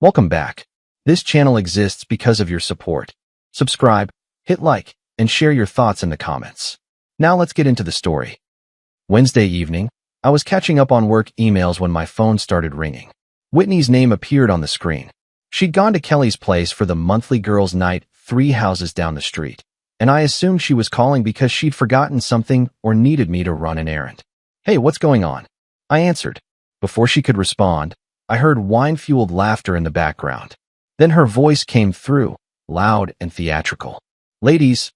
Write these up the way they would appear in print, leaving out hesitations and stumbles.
Welcome back. This channel exists because of your support. Subscribe, hit like, and share your thoughts in the comments. Now let's get into the story. Wednesday evening, I was catching up on work emails when my phone started ringing. Whitney's name appeared on the screen. She'd gone to Kelly's place for the monthly girls' night 3 houses down the street, and I assumed she was calling because she'd forgotten something or needed me to run an errand. "Hey, what's going on?" I answered. Before she could respond, I heard wine-fueled laughter in the background. Then her voice came through, loud and theatrical. Ladies,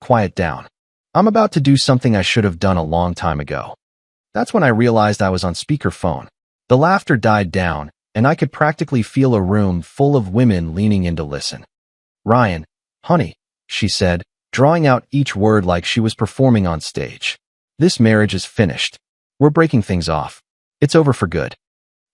quiet down. I'm about to do something I should have done a long time ago." That's when I realized I was on speakerphone. The laughter died down, and I could practically feel a room full of women leaning in to listen. "Ryan, honey," she said, drawing out each word like she was performing on stage. "This marriage is finished. We're breaking things off. It's over for good."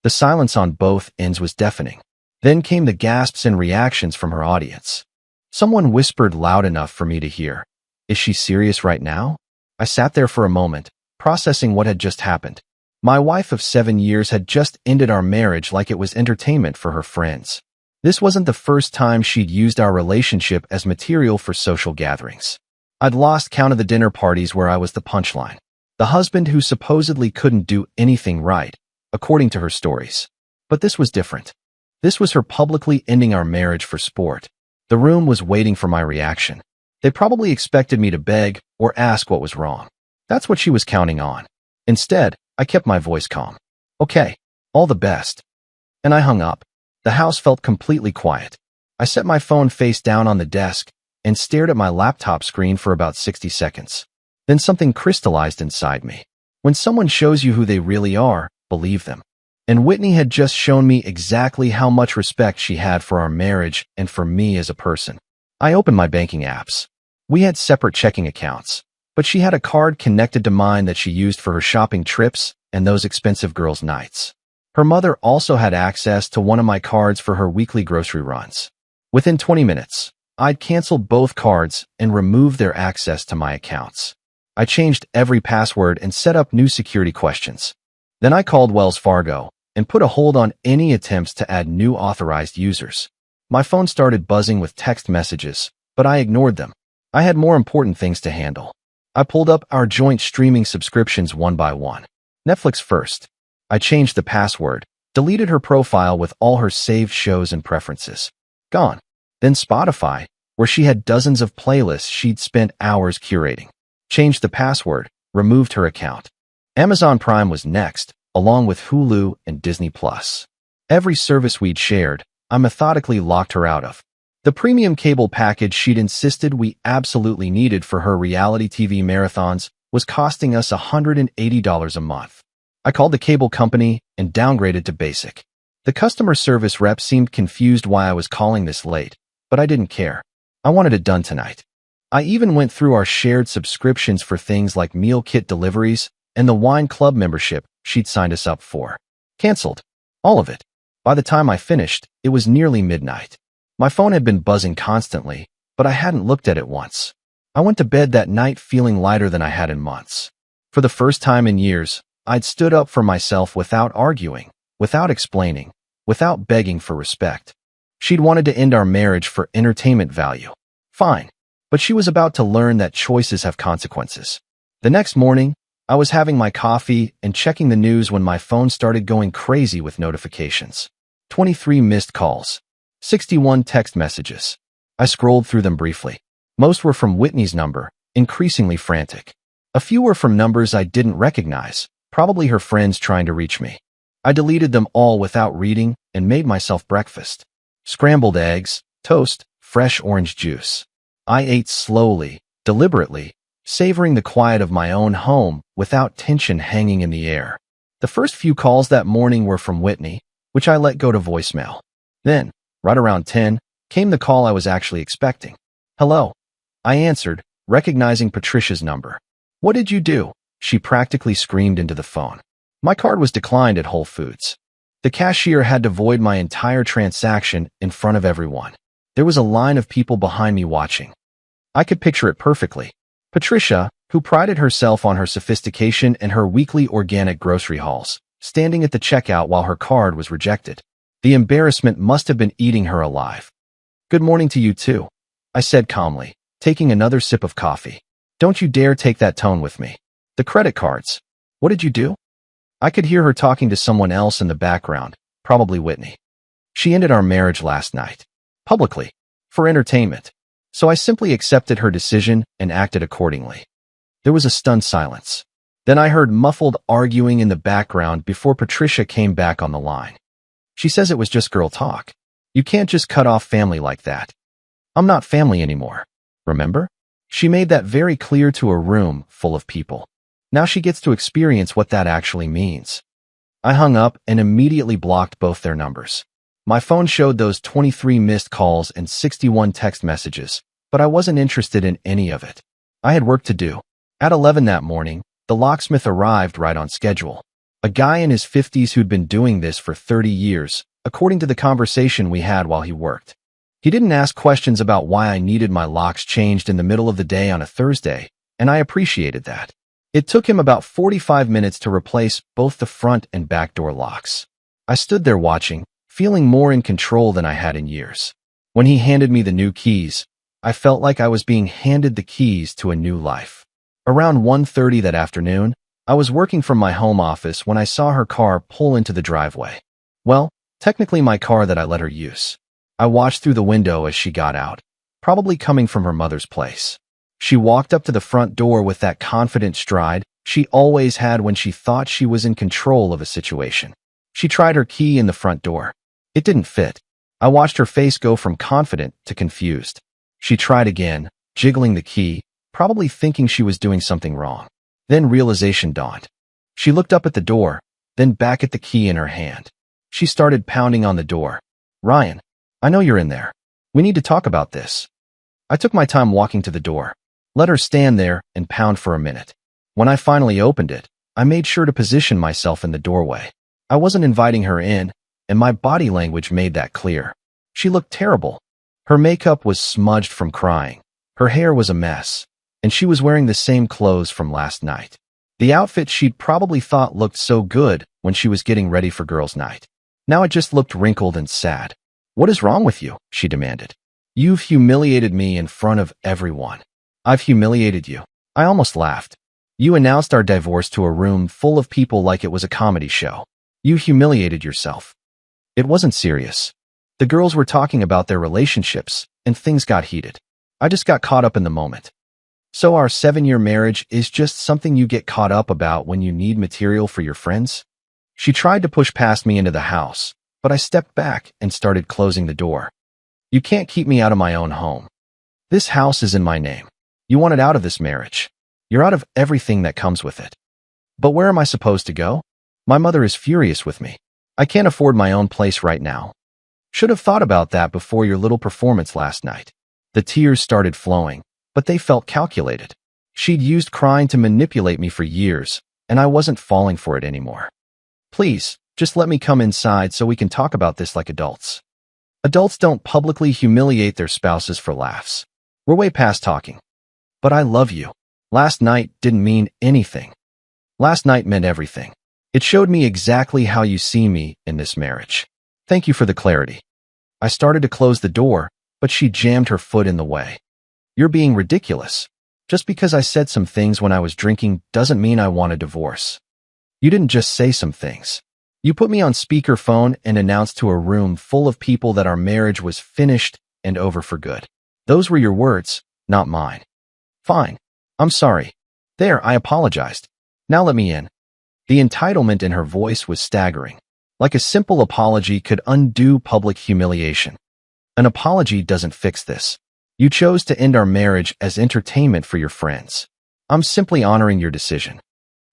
The silence on both ends was deafening. Then came the gasps and reactions from her audience. Someone whispered loud enough for me to hear, "Is she serious right now?" I sat there for a moment, processing what had just happened. My wife of 7 years had just ended our marriage like it was entertainment for her friends. This wasn't the first time she'd used our relationship as material for social gatherings. I'd lost count of the dinner parties where I was the punchline, the husband who supposedly couldn't do anything right, according to her stories. But this was different. This was her publicly ending our marriage for sport. The room was waiting for my reaction. They probably expected me to beg or ask what was wrong. That's what she was counting on. Instead, I kept my voice calm. "Okay, all the best." And I hung up. The house felt completely quiet. I set my phone face down on the desk and stared at my laptop screen for about 60 seconds. Then something crystallized inside me. When someone shows you who they really are, believe them. And Whitney had just shown me exactly how much respect she had for our marriage and for me as a person. I opened my banking apps. We had separate checking accounts, but she had a card connected to mine that she used for her shopping trips and those expensive girls' nights. Her mother also had access to one of my cards for her weekly grocery runs. Within 20 minutes, I'd canceled both cards and removed their access to my accounts. I changed every password and set up new security questions. Then I called Wells Fargo and put a hold on any attempts to add new authorized users. My phone started buzzing with text messages, but I ignored them. I had more important things to handle. I pulled up our joint streaming subscriptions one by one. Netflix first. I changed the password, deleted her profile with all her saved shows and preferences. Gone. Then Spotify, where she had dozens of playlists she'd spent hours curating. Changed the password, removed her account. Amazon Prime was next, along with Hulu and Disney+. Every service we'd shared, I methodically locked her out of. The premium cable package she'd insisted we absolutely needed for her reality TV marathons was costing us $180 a month. I called the cable company and downgraded to basic. The customer service rep seemed confused why I was calling this late, but I didn't care. I wanted it done tonight. I even went through our shared subscriptions for things like meal kit deliveries and the wine club membership she'd signed us up for. Canceled. All of it. By the time I finished, it was nearly midnight. My phone had been buzzing constantly, but I hadn't looked at it once. I went to bed that night feeling lighter than I had in months. For the first time in years, I'd stood up for myself without arguing, without explaining, without begging for respect. She'd wanted to end our marriage for entertainment value. Fine. But she was about to learn that choices have consequences. The next morning, I was having my coffee and checking the news when my phone started going crazy with notifications. 23 missed calls. 61 text messages. I scrolled through them briefly. Most were from Whitney's number, increasingly frantic. A few were from numbers I didn't recognize, probably her friends trying to reach me. I deleted them all without reading and made myself breakfast. Scrambled eggs, toast, fresh orange juice. I ate slowly, deliberately, savoring the quiet of my own home without tension hanging in the air. The first few calls that morning were from Whitney, which I let go to voicemail. Then, right around 10, came the call I was actually expecting. "Hello." I answered, recognizing Patricia's number. "What did you do?" she practically screamed into the phone. My card was declined at Whole Foods. The cashier had to void my entire transaction in front of everyone. There was a line of people behind me watching. I could picture it perfectly. Patricia, who prided herself on her sophistication and her weekly organic grocery hauls, standing at the checkout while her card was rejected. The embarrassment must have been eating her alive. "Good morning to you too," I said calmly, taking another sip of coffee. "Don't you dare take that tone with me. The credit cards. What did you do?" I could hear her talking to someone else in the background, probably Whitney. "She ended our marriage last night. Publicly. For entertainment. So I simply accepted her decision and acted accordingly." There was a stunned silence. Then I heard muffled arguing in the background before Patricia came back on the line. "She says it was just girl talk. You can't just cut off family like that. I'm not family anymore. Remember? She made that very clear to a room full of people. Now she gets to experience what that actually means." I hung up and immediately blocked both their numbers. My phone showed those 23 missed calls and 61 text messages, but I wasn't interested in any of it. I had work to do. At 11 that morning, the locksmith arrived right on schedule. A guy in his 50s who'd been doing this for 30 years, according to the conversation we had while he worked. He didn't ask questions about why I needed my locks changed in the middle of the day on a Thursday, and I appreciated that. It took him about 45 minutes to replace both the front and back door locks. I stood there watching, feeling more in control than I had in years. When he handed me the new keys, I felt like I was being handed the keys to a new life. Around 1:30 that afternoon, I was working from my home office when I saw her car pull into the driveway. Well, technically my car that I let her use. I watched through the window as she got out, probably coming from her mother's place. She walked up to the front door with that confident stride she always had when she thought she was in control of a situation. She tried her key in the front door. It didn't fit. I watched her face go from confident to confused. She tried again, jiggling the key, probably thinking she was doing something wrong. Then realization dawned. She looked up at the door, then back at the key in her hand. She started pounding on the door. "Ryan, I know you're in there. We need to talk about this." I took my time walking to the door, let her stand there and pound for a minute. When I finally opened it, I made sure to position myself in the doorway. I wasn't inviting her in, and my body language made that clear. She looked terrible. Her makeup was smudged from crying. Her hair was a mess, and she was wearing the same clothes from last night. The outfit she'd probably thought looked so good when she was getting ready for girls' night. Now it just looked wrinkled and sad. "What is wrong with you?" she demanded. "You've humiliated me in front of everyone." "I've humiliated you." I almost laughed. "You announced our divorce to a room full of people like it was a comedy show. You humiliated yourself." It wasn't serious. The girls were talking about their relationships, and things got heated. I just got caught up in the moment. "So our 7-year marriage is just something you get caught up about when you need material for your friends?" She tried to push past me into the house, but I stepped back and started closing the door. "You can't keep me out of my own home. This house is in my name. You wanted out of this marriage. You're out of everything that comes with it. But where am I supposed to go? My mother is furious with me. I can't afford my own place right now. Should have thought about that before your little performance last night." The tears started flowing, but they felt calculated. She'd used crying to manipulate me for years, and I wasn't falling for it anymore. "Please, just let me come inside so we can talk about this like adults." Adults don't publicly humiliate their spouses for laughs. We're way past talking. "But I love you." Last night didn't mean anything. Last night meant everything. It showed me exactly how you see me in this marriage. Thank you for the clarity. I started to close the door, but she jammed her foot in the way. "You're being ridiculous. Just because I said some things when I was drinking doesn't mean I want a divorce. You didn't just say some things. You put me on speakerphone and announced to a room full of people that our marriage was finished and over for good. Those were your words, not mine." "Fine. I'm sorry. There, I apologized. Now let me in." The entitlement in her voice was staggering. Like a simple apology could undo public humiliation. "An apology doesn't fix this. You chose to end our marriage as entertainment for your friends. I'm simply honoring your decision."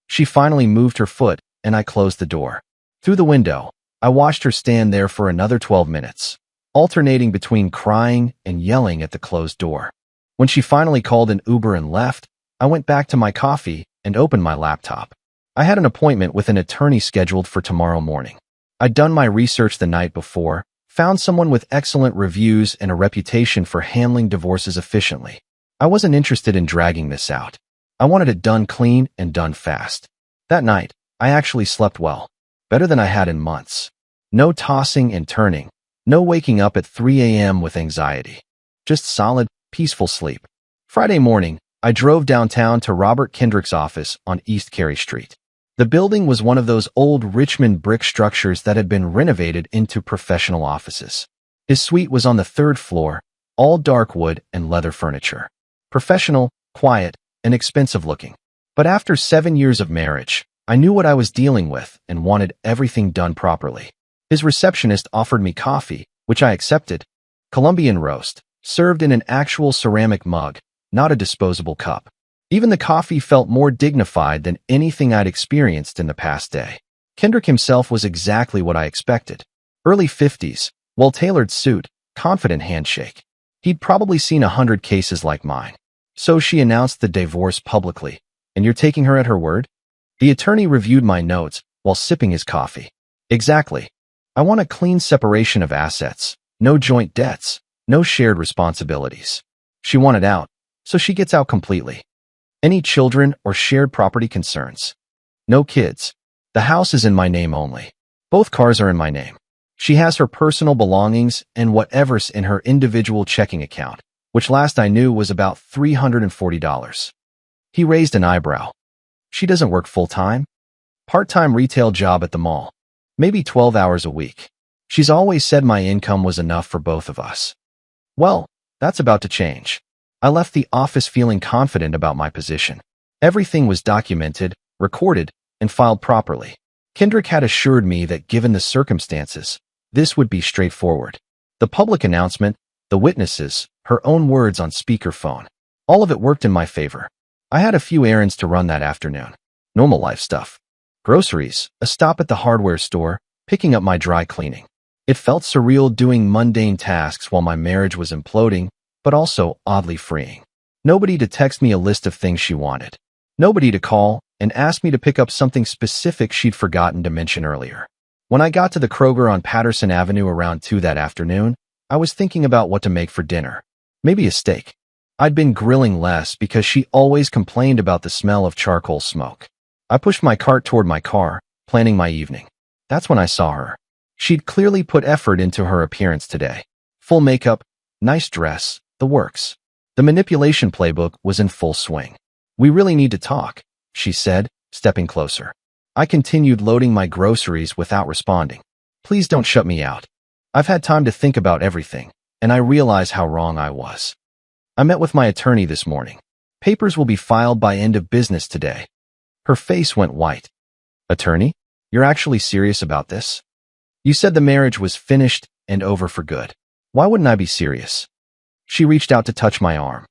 She finally moved her foot, and I closed the door. Through the window, I watched her stand there for another 12 minutes, alternating between crying and yelling at the closed door. When she finally called an Uber and left, I went back to my coffee and opened my laptop. I had an appointment with an attorney scheduled for tomorrow morning. I'd done my research the night before, found someone with excellent reviews and a reputation for handling divorces efficiently. I wasn't interested in dragging this out. I wanted it done clean and done fast. That night, I actually slept well, better than I had in months. No tossing and turning. No waking up at 3 a.m. with anxiety. Just solid, peaceful sleep. Friday morning, I drove downtown to Robert Kendrick's office on East Carey Street. The building was one of those old Richmond brick structures that had been renovated into professional offices. His suite was on the third floor, all dark wood and leather furniture. Professional, quiet, and expensive looking. But after 7 years of marriage, I knew what I was dealing with and wanted everything done properly. His receptionist offered me coffee, which I accepted. Colombian roast, served in an actual ceramic mug, not a disposable cup. Even the coffee felt more dignified than anything I'd experienced in the past day. Kendrick himself was exactly what I expected. Early 50s, well-tailored suit, confident handshake. He'd probably seen 100 cases like mine. So she announced the divorce publicly. And you're taking her at her word? The attorney reviewed my notes while sipping his coffee. Exactly. I want a clean separation of assets. No joint debts. No shared responsibilities. She wanted out, so she gets out completely. Any children or shared property concerns? No kids. The house is in my name only. Both cars are in my name. She has her personal belongings and whatever's in her individual checking account, which last I knew was about $340. He raised an eyebrow. She doesn't work full-time? Part-time retail job at the mall. Maybe 12 hours a week. She's always said my income was enough for both of us. Well, that's about to change. I left the office feeling confident about my position. Everything was documented, recorded, and filed properly. Kendrick had assured me that given the circumstances, this would be straightforward. The public announcement, the witnesses, her own words on speakerphone. All of it worked in my favor. I had a few errands to run that afternoon. Normal life stuff. Groceries, a stop at the hardware store, picking up my dry cleaning. It felt surreal doing mundane tasks while my marriage was imploding, but also oddly freeing. Nobody to text me a list of things she wanted. Nobody to call and ask me to pick up something specific she'd forgotten to mention earlier. When I got to the Kroger on Patterson Avenue around 2 that afternoon, I was thinking about what to make for dinner. Maybe a steak. I'd been grilling less because she always complained about the smell of charcoal smoke. I pushed my cart toward my car, planning my evening. That's when I saw her. She'd clearly put effort into her appearance today. Full makeup, nice dress, the works. The manipulation playbook was in full swing. We really need to talk, she said, stepping closer. I continued loading my groceries without responding. Please don't shut me out. I've had time to think about everything, and I realize how wrong I was. I met with my attorney this morning. Papers will be filed by end of business today. Her face went white. Attorney? You're actually serious about this? You said the marriage was finished and over for good. Why wouldn't I be serious? She reached out to touch my arm.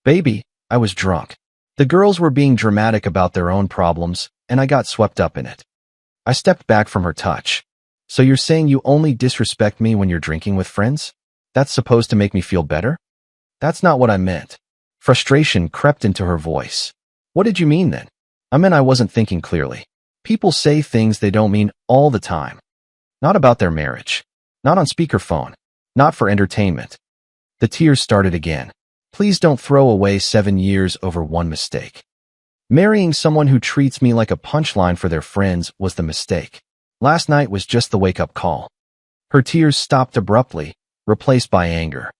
Baby, I was drunk. The girls were being dramatic about their own problems, and I got swept up in it. I stepped back from her touch. So you're saying you only disrespect me when you're drinking with friends? That's supposed to make me feel better? That's not what I meant. Frustration crept into her voice. What did you mean then? I meant I wasn't thinking clearly. People say things they don't mean all the time. Not about their marriage. Not on speakerphone. Not for entertainment. The tears started again. Please don't throw away 7 years over one mistake. Marrying someone who treats me like a punchline for their friends was the mistake. Last night was just the wake-up call. Her tears stopped abruptly, replaced by anger.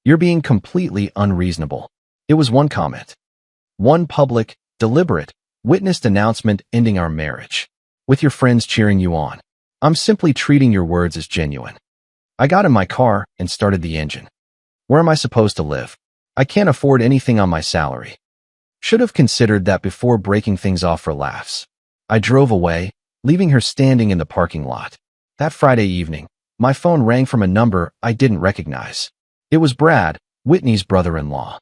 You're being completely unreasonable. It was one comment. One public, deliberate, witnessed announcement ending our marriage. With your friends cheering you on. I'm simply treating your words as genuine. I got in my car and started the engine. Where am I supposed to live? I can't afford anything on my salary. Should have considered that before breaking things off for laughs. I drove away, leaving her standing in the parking lot. That Friday evening, my phone rang from a number I didn't recognize. It was Brad, Whitney's brother-in-law.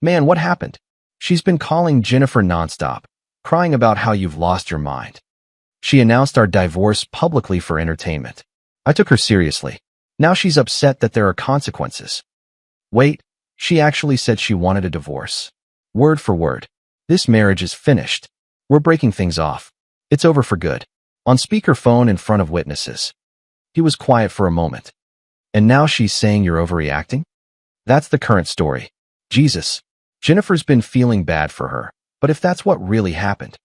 Man, what happened? She's been calling Jennifer nonstop, crying about how you've lost your mind. She announced our divorce publicly for entertainment. I took her seriously. Now she's upset that there are consequences. Wait, she actually said she wanted a divorce. Word for word. This marriage is finished. We're breaking things off. It's over for good. On speakerphone in front of witnesses. He was quiet for a moment. And now she's saying you're overreacting? That's the current story. Jesus. Jennifer's been feeling bad for her, but if that's what really happened,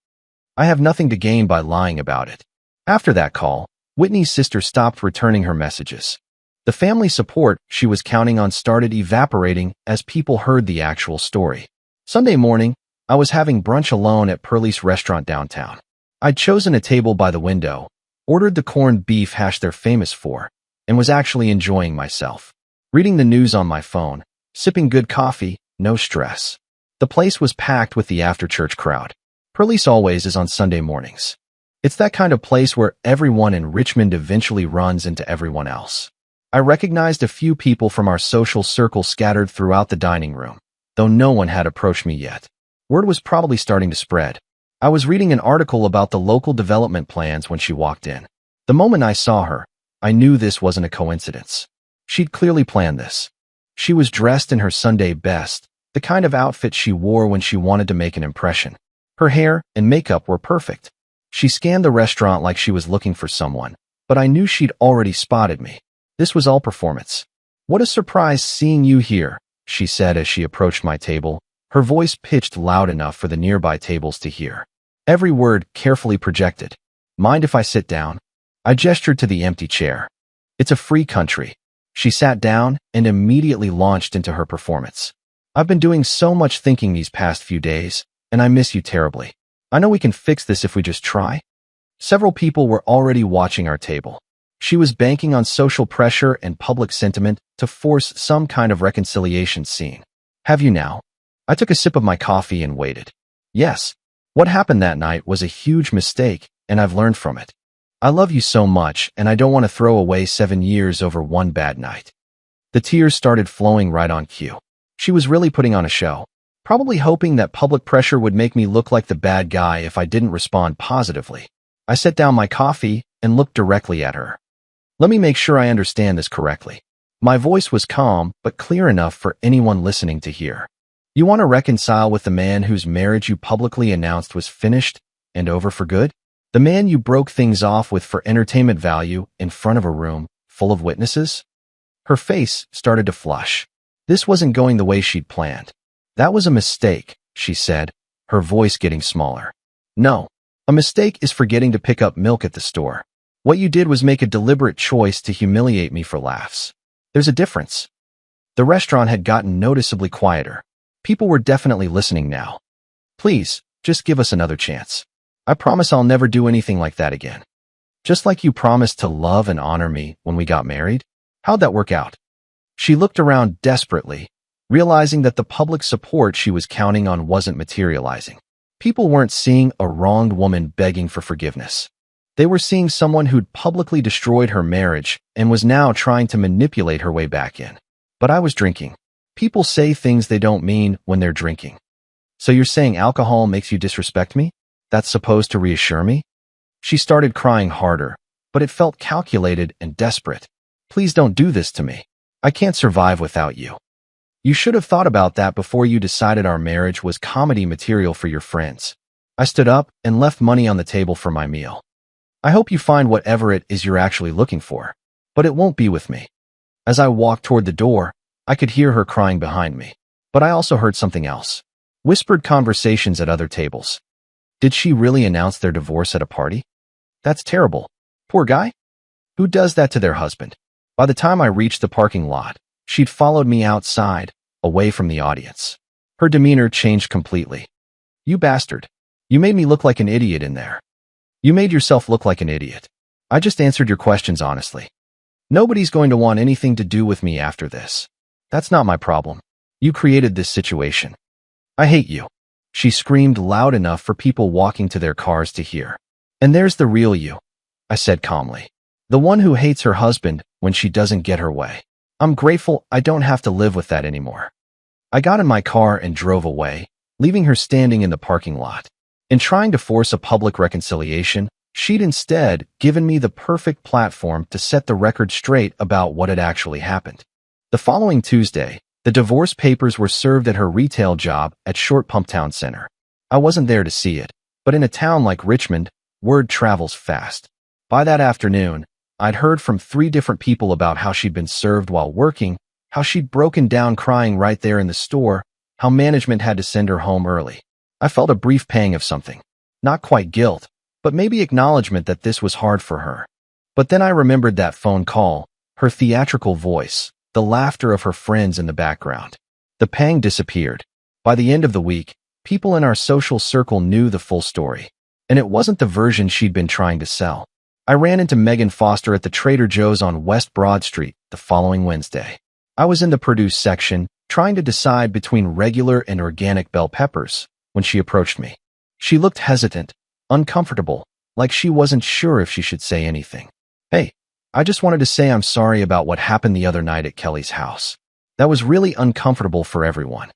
I have nothing to gain by lying about it. After that call, Whitney's sister stopped returning her messages. The family support she was counting on started evaporating as people heard the actual story. Sunday morning, I was having brunch alone at Pearlie's restaurant downtown. I'd chosen a table by the window, ordered the corned beef hash they're famous for, and was actually enjoying myself. Reading the news on my phone, sipping good coffee, no stress. The place was packed with the after-church crowd. Pearlie's always is on Sunday mornings. It's that kind of place where everyone in Richmond eventually runs into everyone else. I recognized a few people from our social circle scattered throughout the dining room, though no one had approached me yet. Word was probably starting to spread. I was reading an article about the local development plans when she walked in. The moment I saw her, I knew this wasn't a coincidence. She'd clearly planned this. She was dressed in her Sunday best, the kind of outfit she wore when she wanted to make an impression. Her hair and makeup were perfect. She scanned the restaurant like she was looking for someone, but I knew she'd already spotted me. This was all performance. "What a surprise seeing you here," she said as she approached my table, her voice pitched loud enough for the nearby tables to hear. Every word carefully projected. "Mind if I sit down?" I gestured to the empty chair. "It's a free country." She sat down and immediately launched into her performance. "I've been doing so much thinking these past few days, and I miss you terribly. I know we can fix this if we just try." Several people were already watching our table. She was banking on social pressure and public sentiment to force some kind of reconciliation scene. "Have you now?" I took a sip of my coffee and waited. "Yes. What happened that night was a huge mistake, and I've learned from it. I love you so much, and I don't want to throw away 7 years over one bad night." The tears started flowing right on cue. She was really putting on a show, probably hoping that public pressure would make me look like the bad guy if I didn't respond positively. I set down my coffee and looked directly at her. "Let me make sure I understand this correctly." My voice was calm but clear enough for anyone listening to hear. "You want to reconcile with the man whose marriage you publicly announced was finished and over for good? The man you broke things off with for entertainment value in front of a room full of witnesses?" Her face started to flush. This wasn't going the way she'd planned. "That was a mistake," she said, her voice getting smaller. "No, a mistake is forgetting to pick up milk at the store. What you did was make a deliberate choice to humiliate me for laughs. There's a difference." The restaurant had gotten noticeably quieter. People were definitely listening now. "Please, just give us another chance. I promise I'll never do anything like that again. Just like you promised to love and honor me when we got married. How'd that work out?" She looked around desperately, realizing that the public support she was counting on wasn't materializing. People weren't seeing a wronged woman begging for forgiveness. They were seeing someone who'd publicly destroyed her marriage and was now trying to manipulate her way back in. But I was drinking. People say things they don't mean when they're drinking. "So you're saying alcohol makes you disrespect me? That's supposed to reassure me?" She started crying harder, but it felt calculated and desperate. "Please don't do this to me. I can't survive without you. You should have thought about that before you decided our marriage was comedy material for your friends." I stood up and left money on the table for my meal. "I hope you find whatever it is you're actually looking for, but it won't be with me." As I walked toward the door, I could hear her crying behind me, but I also heard something else. Whispered conversations at other tables. Did she really announce their divorce at a party? That's terrible. Poor guy. Who does that to their husband? By the time I reached the parking lot, she'd followed me outside, away from the audience. Her demeanor changed completely. "You bastard. You made me look like an idiot in there." "You made yourself look like an idiot. I just answered your questions honestly. Nobody's going to want anything to do with me after this. That's not my problem. You created this situation. I hate you." She screamed loud enough for people walking to their cars to hear. "And there's the real you," I said calmly. "The one who hates her husband when she doesn't get her way. I'm grateful I don't have to live with that anymore." I got in my car and drove away, leaving her standing in the parking lot. In trying to force a public reconciliation, she'd instead given me the perfect platform to set the record straight about what had actually happened. The following Tuesday, the divorce papers were served at her retail job at Short Pump Town Center. I wasn't there to see it, but in a town like Richmond, word travels fast. By that afternoon, I'd heard from 3 different people about how she'd been served while working, how she'd broken down crying right there in the store, how management had to send her home early. I felt a brief pang of something. Not quite guilt, but maybe acknowledgement that this was hard for her. But then I remembered that phone call, her theatrical voice, the laughter of her friends in the background. The pang disappeared. By the end of the week, people in our social circle knew the full story. And it wasn't the version she'd been trying to sell. I ran into Megan Foster at the Trader Joe's on West Broad Street the following Wednesday. I was in the produce section, trying to decide between regular and organic bell peppers, when she approached me. She looked hesitant, uncomfortable, like she wasn't sure if she should say anything. "Hey, I just wanted to say I'm sorry about what happened the other night at Kelly's house. That was really uncomfortable for everyone."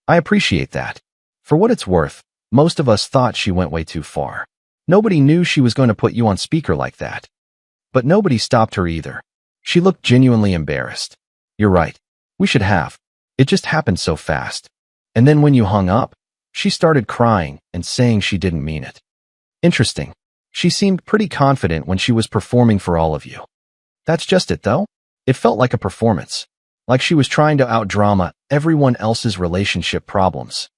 I appreciate that. For what it's worth, most of us thought she went way too far. Nobody knew she was going to put you on speaker like that. But nobody stopped her either. She looked genuinely embarrassed. "You're right. We should have. It just happened so fast." And then when you hung up, she started crying and saying she didn't mean it. Interesting. She seemed pretty confident when she was performing for all of you. That's just it, though. It felt like a performance. Like she was trying to outdrama everyone else's relationship problems.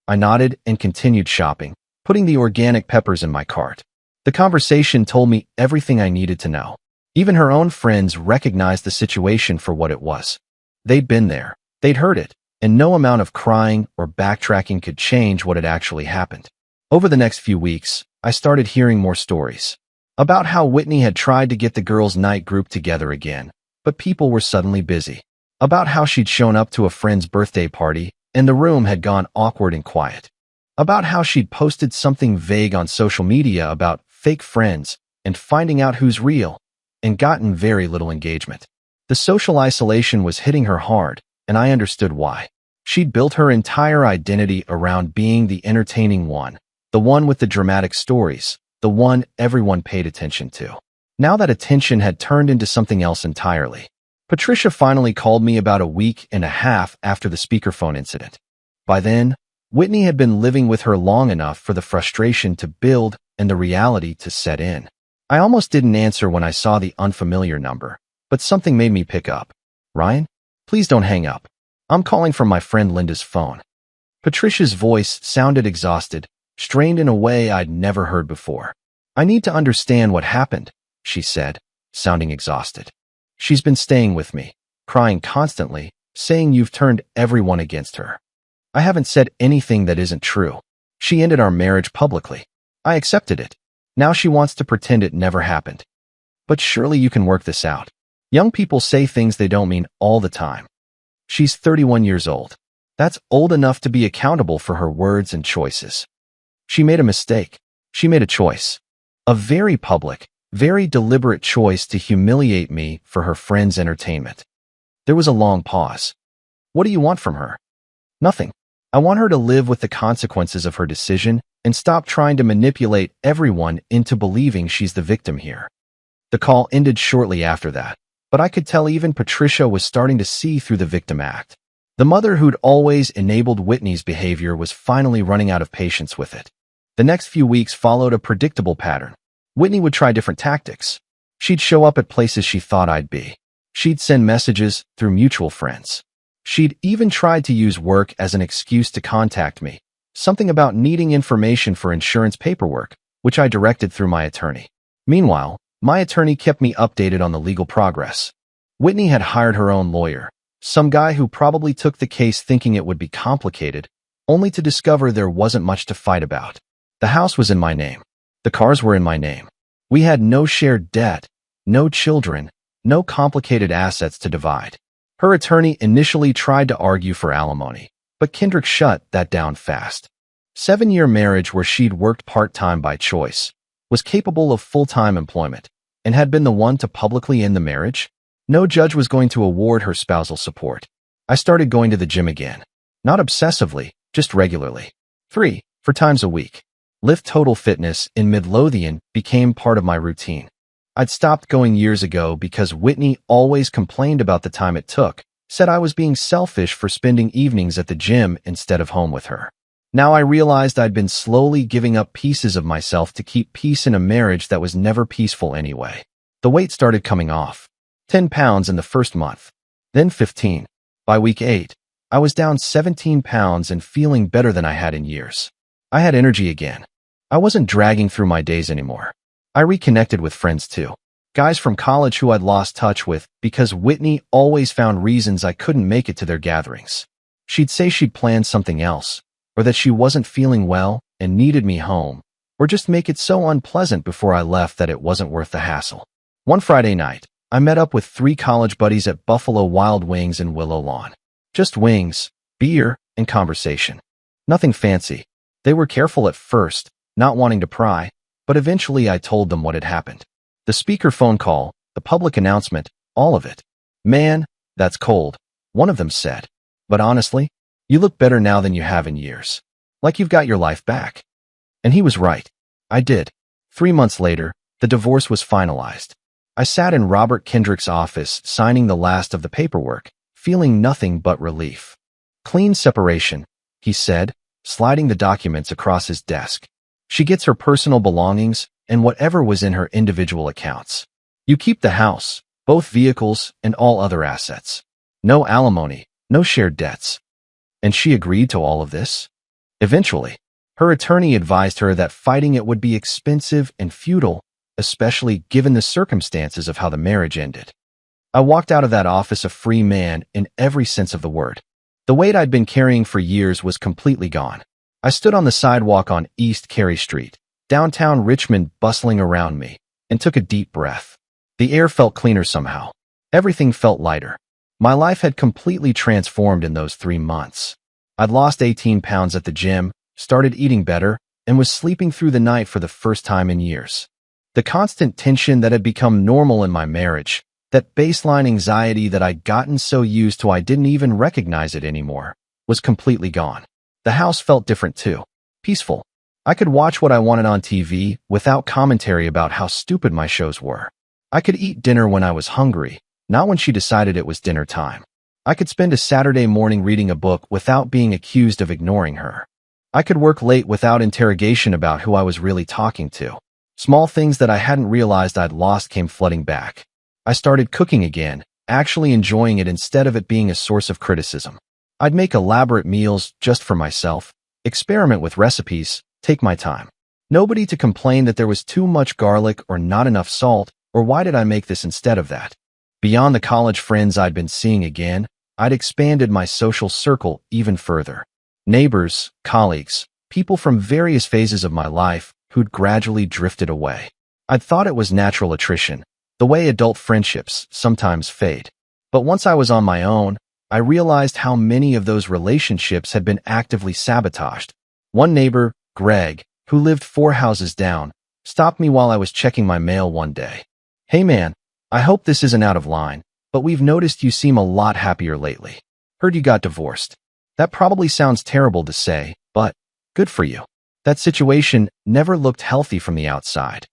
I nodded and continued shopping, putting the organic peppers in my cart. The conversation told me everything I needed to know. Even her own friends recognized the situation for what it was. They'd been there, they'd heard it, and no amount of crying or backtracking could change what had actually happened. Over the next few weeks, I started hearing more stories about how Whitney had tried to get the girls' night group together again, but people were suddenly busy. About how she'd shown up to a friend's birthday party and the room had gone awkward and quiet. About how she'd posted something vague on social media about fake friends and finding out who's real, and gotten very little engagement. The social isolation was hitting her hard, and I understood why. She'd built her entire identity around being the entertaining one, the one with the dramatic stories, the one everyone paid attention to. Now that attention had turned into something else entirely. Patricia finally called me about a week and a half after the speakerphone incident. By then, Whitney had been living with her long enough for the frustration to build and the reality to set in. I almost didn't answer when I saw the unfamiliar number, but something made me pick up. "Ryan, please don't hang up. I'm calling from my friend Linda's phone." Patricia's voice sounded exhausted, strained in a way I'd never heard before. "I need to understand what happened," she said, sounding exhausted. "She's been staying with me, crying constantly, saying you've turned everyone against her. I haven't said anything that isn't true. She ended our marriage publicly. I accepted it. Now she wants to pretend it never happened. But surely you can work this out. Young people say things they don't mean all the time." She's 31 years old. That's old enough to be accountable for her words and choices. She made a mistake. She made a choice. A very public, very deliberate choice to humiliate me for her friend's entertainment. There was a long pause. "What do you want from her?" "Nothing. I want her to live with the consequences of her decision and stop trying to manipulate everyone into believing she's the victim here." The call ended shortly after that, but I could tell even Patricia was starting to see through the victim act. The mother who'd always enabled Whitney's behavior was finally running out of patience with it. The next few weeks followed a predictable pattern. Whitney would try different tactics. She'd show up at places she thought I'd be. She'd send messages through mutual friends. She'd even tried to use work as an excuse to contact me, something about needing information for insurance paperwork, which I directed through my attorney. Meanwhile, my attorney kept me updated on the legal progress. Whitney had hired her own lawyer, some guy who probably took the case thinking it would be complicated, only to discover there wasn't much to fight about. The house was in my name. The cars were in my name. We had no shared debt, no children, no complicated assets to divide. Her attorney initially tried to argue for alimony, but Kendrick shut that down fast. 7-year marriage where she'd worked part-time by choice, was capable of full-time employment, and had been the one to publicly end the marriage? No judge was going to award her spousal support. I started going to the gym again. Not obsessively, just regularly. 3, 4 times a week. Lift Total Fitness in Midlothian became part of my routine. I'd stopped going years ago because Whitney always complained about the time it took, said I was being selfish for spending evenings at the gym instead of home with her. Now I realized I'd been slowly giving up pieces of myself to keep peace in a marriage that was never peaceful anyway. The weight started coming off. 10 pounds in the first month, then 15. By week 8, I was down 17 pounds and feeling better than I had in years. I had energy again. I wasn't dragging through my days anymore. I reconnected with friends too. Guys from college who I'd lost touch with because Whitney always found reasons I couldn't make it to their gatherings. She'd say she'd planned something else, or that she wasn't feeling well and needed me home, or just make it so unpleasant before I left that it wasn't worth the hassle. One Friday night, I met up with 3 college buddies at Buffalo Wild Wings in Willow Lawn. Just wings, beer, and conversation. Nothing fancy. They were careful at first, not wanting to pry, but eventually I told them what had happened. The speakerphone call, the public announcement, all of it. "Man, that's cold," one of them said. "But honestly, you look better now than you have in years. Like you've got your life back." And he was right. I did. 3 months later, the divorce was finalized. I sat in Robert Kendrick's office signing the last of the paperwork, feeling nothing but relief. "Clean separation," he said, sliding the documents across his desk. "She gets her personal belongings and whatever was in her individual accounts. You keep the house, both vehicles, and all other assets. No alimony, no shared debts." And she agreed to all of this? Eventually. Her attorney advised her that fighting it would be expensive and futile, especially given the circumstances of how the marriage ended. I walked out of that office a free man in every sense of the word. The weight I'd been carrying for years was completely gone. I stood on the sidewalk on East Carey Street, downtown Richmond bustling around me, and took a deep breath. The air felt cleaner somehow. Everything felt lighter. My life had completely transformed in those 3 months. I'd lost 18 pounds at the gym, started eating better, and was sleeping through the night for the first time in years. The constant tension that had become normal in my marriage, that baseline anxiety that I'd gotten so used to I didn't even recognize it anymore, was completely gone. The house felt different too. Peaceful. I could watch what I wanted on TV without commentary about how stupid my shows were. I could eat dinner when I was hungry, not when she decided it was dinner time. I could spend a Saturday morning reading a book without being accused of ignoring her. I could work late without interrogation about who I was really talking to. Small things that I hadn't realized I'd lost came flooding back. I started cooking again, actually enjoying it instead of it being a source of criticism. I'd make elaborate meals just for myself, experiment with recipes, take my time. Nobody to complain that there was too much garlic or not enough salt, or why did I make this instead of that. Beyond the college friends I'd been seeing again, I'd expanded my social circle even further. Neighbors, colleagues, people from various phases of my life who'd gradually drifted away. I'd thought it was natural attrition, the way adult friendships sometimes fade. But once I was on my own, I realized how many of those relationships had been actively sabotaged. One neighbor, Greg, who lived 4 houses down, stopped me while I was checking my mail one day. "Hey man, I hope this isn't out of line, but we've noticed you seem a lot happier lately. Heard you got divorced." That probably sounds terrible to say, but good for you. That situation never looked healthy from the outside.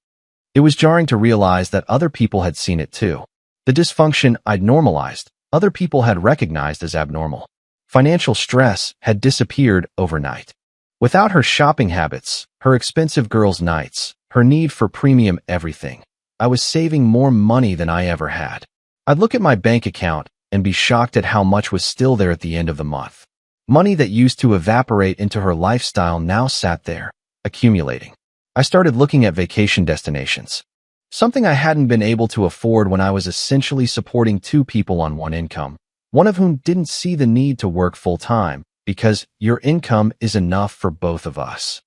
It was jarring to realize that other people had seen it too. The dysfunction I'd normalized, other people had recognized as abnormal. Financial stress had disappeared overnight. Without her shopping habits, her expensive girls' nights, her need for premium everything, I was saving more money than I ever had. I'd look at my bank account and be shocked at how much was still there at the end of the month. Money that used to evaporate into her lifestyle now sat there, accumulating. I started looking at vacation destinations, something I hadn't been able to afford when I was essentially supporting 2 people on one income, one of whom didn't see the need to work full-time because your income is enough for both of us.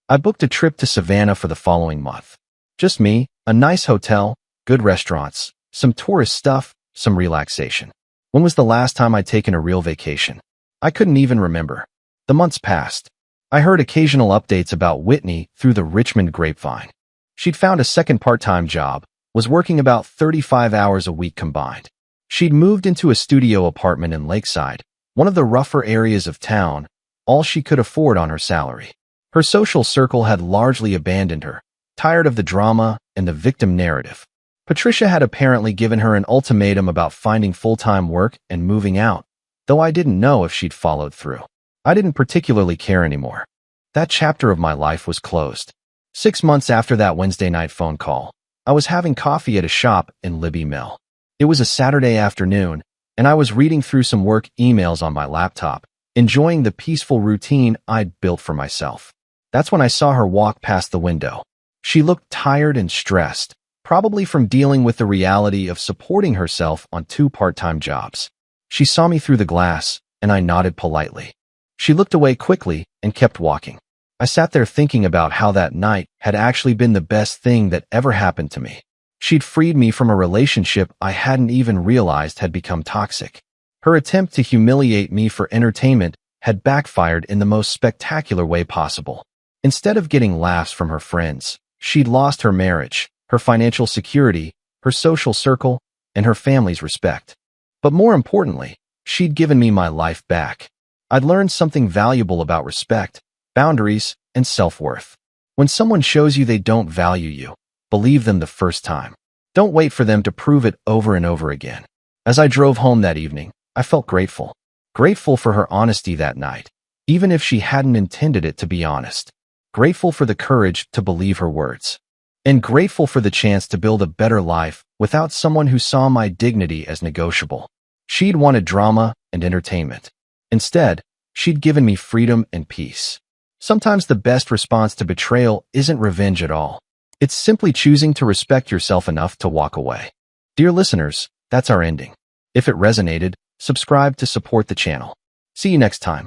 I booked a trip to Savannah for the following month. Just me, a nice hotel, good restaurants, some tourist stuff, some relaxation. When was the last time I'd taken a real vacation? I couldn't even remember. The months passed. I heard occasional updates about Whitney through the Richmond grapevine. She'd found a second part-time job, was working about 35 hours a week combined. She'd moved into a studio apartment in Lakeside, one of the rougher areas of town, all she could afford on her salary. Her social circle had largely abandoned her, tired of the drama and the victim narrative. Patricia had apparently given her an ultimatum about finding full-time work and moving out, though I didn't know if she'd followed through. I didn't particularly care anymore. That chapter of my life was closed. 6 months after that Wednesday night phone call, I was having coffee at a shop in Libby Mill. It was a Saturday afternoon, and I was reading through some work emails on my laptop, enjoying the peaceful routine I'd built for myself. That's when I saw her walk past the window. She looked tired and stressed, probably from dealing with the reality of supporting herself on 2 part-time jobs. She saw me through the glass, and I nodded politely. She looked away quickly and kept walking. I sat there thinking about how that night had actually been the best thing that ever happened to me. She'd freed me from a relationship I hadn't even realized had become toxic. Her attempt to humiliate me for entertainment had backfired in the most spectacular way possible. Instead of getting laughs from her friends, she'd lost her marriage, her financial security, her social circle, and her family's respect. But more importantly, she'd given me my life back. I'd learned something valuable about respect, boundaries, and self-worth. When someone shows you they don't value you, believe them the first time. Don't wait for them to prove it over and over again. As I drove home that evening, I felt grateful. Grateful for her honesty that night, even if she hadn't intended it to be honest. Grateful for the courage to believe her words. And grateful for the chance to build a better life without someone who saw my dignity as negotiable. She'd wanted drama and entertainment. Instead, she'd given me freedom and peace. Sometimes the best response to betrayal isn't revenge at all. It's simply choosing to respect yourself enough to walk away. Dear listeners, that's our ending. If it resonated, subscribe to support the channel. See you next time.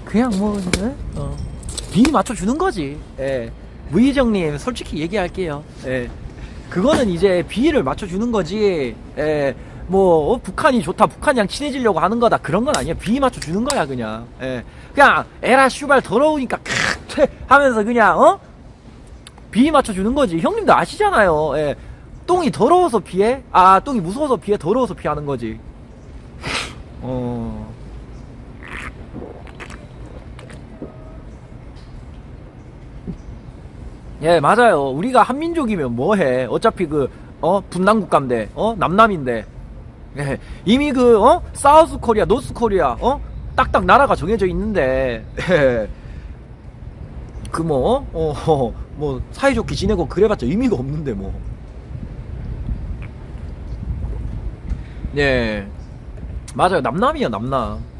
그냥 뭐 비위 맞춰주는 거지. 예. 무희정님 솔직히 얘기할게요. 예. 그거는 이제 비위를 맞춰주는 거지. 예. 뭐 북한이 좋다, 북한이랑 친해지려고 하는 거다, 그런 건 아니야. 비위 맞춰주는 거야 그냥. 예. 그냥 에라 슈발 더러우니까 칵 하면서 그냥 비위 맞춰주는 거지. 형님도 아시잖아요. 예. 똥이 더러워서 피해? 아, 똥이 무서워서 피해? 더러워서 피하는 거지. 예, 맞아요. 우리가 한민족이면 뭐해? 어차피 분단 국가인데, 남남인데. 예, 이미 사우스 코리아, 노스 코리아, 딱딱 나라가 정해져 있는데, 예. 뭐, 사이좋게 지내고 그래봤자 의미가 없는데, 뭐. 예. 맞아요. 남남이야, 남남.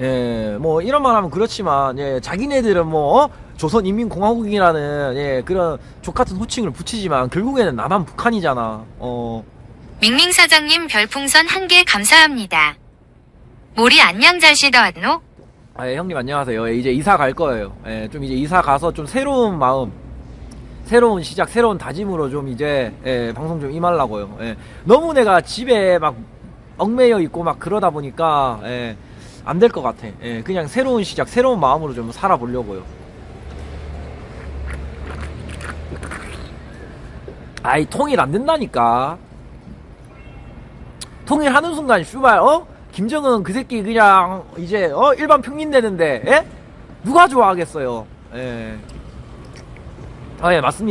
예, 뭐 이런 말 하면 그렇지만, 예, 자기네들은 뭐 조선인민공화국이라는, 예, 그런 족같은 호칭을 붙이지만 결국에는 남한 북한이잖아. 밍밍 사장님 별풍선 1개 감사합니다. 모리 안녕 잘 쉬다 왔노? 아, 예, 형님 안녕하세요. 예, 이제 이사 갈 거예요. 예, 좀 이제 이사 가서 좀 새로운 마음, 새로운 시작, 새로운 다짐으로 좀 이제, 예, 방송 좀 임하려고요. 예, 너무 내가 집에 막 얽매여 있고 막 그러다 보니까, 예, 안 될 것 같아. 예, 그냥 새로운 시작, 새로운 마음으로 좀 살아보려고요. 아이, 통일 안 된다니까. 통일하는 순간 슈발 김정은 그 새끼 그냥 이제 일반 평민 되는데, 예? 누가 좋아하겠어요. 예. 아, 예, 맞습니다.